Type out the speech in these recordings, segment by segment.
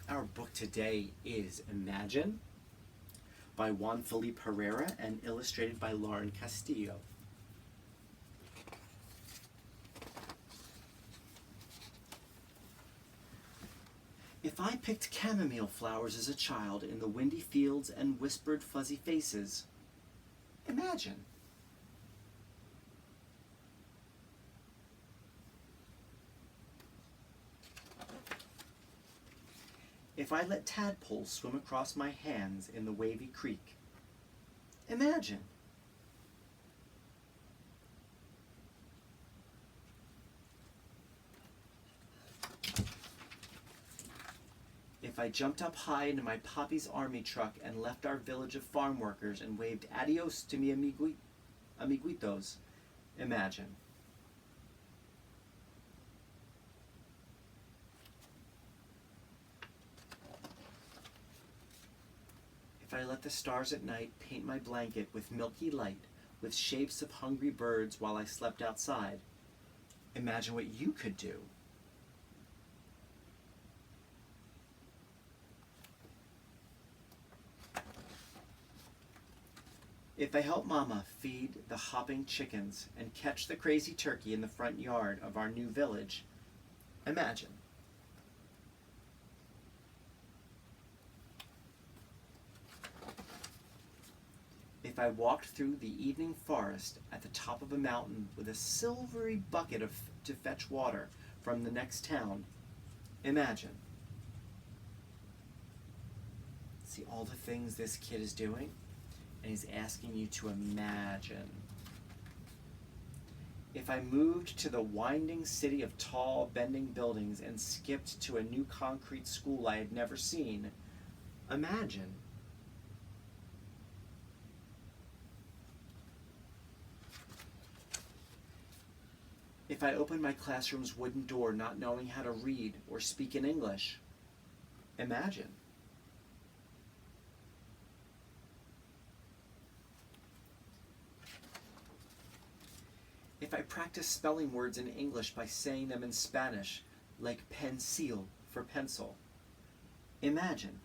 Our book today is Imagine by Juan Felipe Herrera and illustrated by Lauren Castillo. If I picked chamomile flowers as a child in the windy fields and whispered fuzzy faces, imagine. If I let tadpoles swim across my hands in the wavy creek, imagine. If I jumped up high into my Papi's army truck and left our village of farm workers and waved adios to mi amiguitos, imagine. If I let the stars at night paint my blanket with milky light, with shapes of hungry birds while I slept outside, imagine what you could do. If I help Mama feed the hopping chickens and catch the crazy turkey in the front yard of our new village, imagine. If I walked through the evening forest at the top of a mountain with a silvery bucket to fetch water from the next town, imagine. See all the things this kid is doing? And he's asking you to imagine. If I moved to the winding city of tall, bending buildings and skipped to a new concrete school I had never seen, imagine. If I opened my classroom's wooden door not knowing how to read or speak in English, imagine. If I practice spelling words in English by saying them in Spanish, like pencil for pencil, imagine.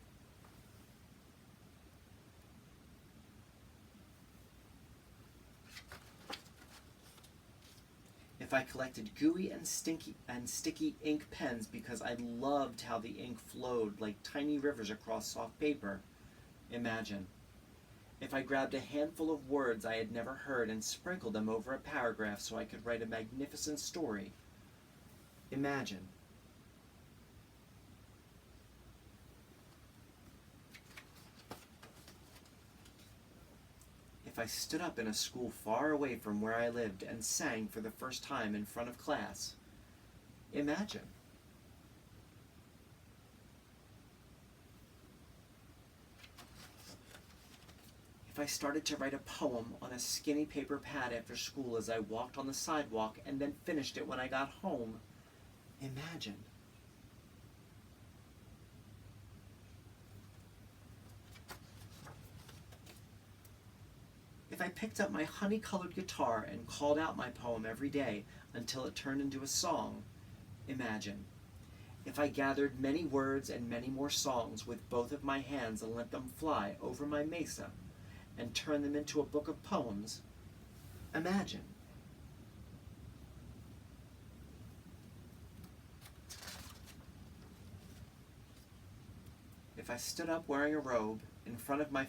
If I collected gooey and sticky ink pens because I loved how the ink flowed like tiny rivers across soft paper, imagine. If I grabbed a handful of words I had never heard and sprinkled them over a paragraph so I could write a magnificent story, imagine. If I stood up in a school far away from where I lived and sang for the first time in front of class, imagine. If I started to write a poem on a skinny paper pad after school as I walked on the sidewalk and then finished it when I got home, imagine. If I picked up my honey-colored guitar and called out my poem every day until it turned into a song, imagine. If I gathered many words and many more songs with both of my hands and let them fly over my mesa and turn them into a book of poems, imagine. If I stood up wearing a robe in front of my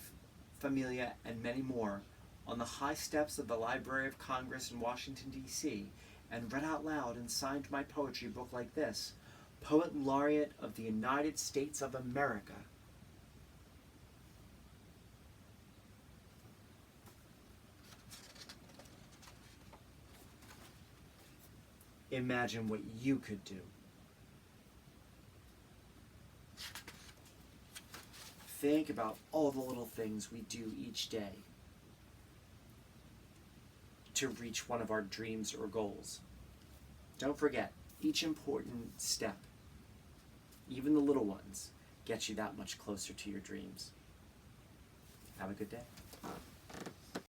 familia and many more on the high steps of the Library of Congress in Washington, D.C., and read out loud and signed my poetry book like this, Poet Laureate of the United States of America, imagine what you could do. Think about all the little things we do each day to reach one of our dreams or goals. Don't forget, each important step, even the little ones, gets you that much closer to your dreams. Have a good day.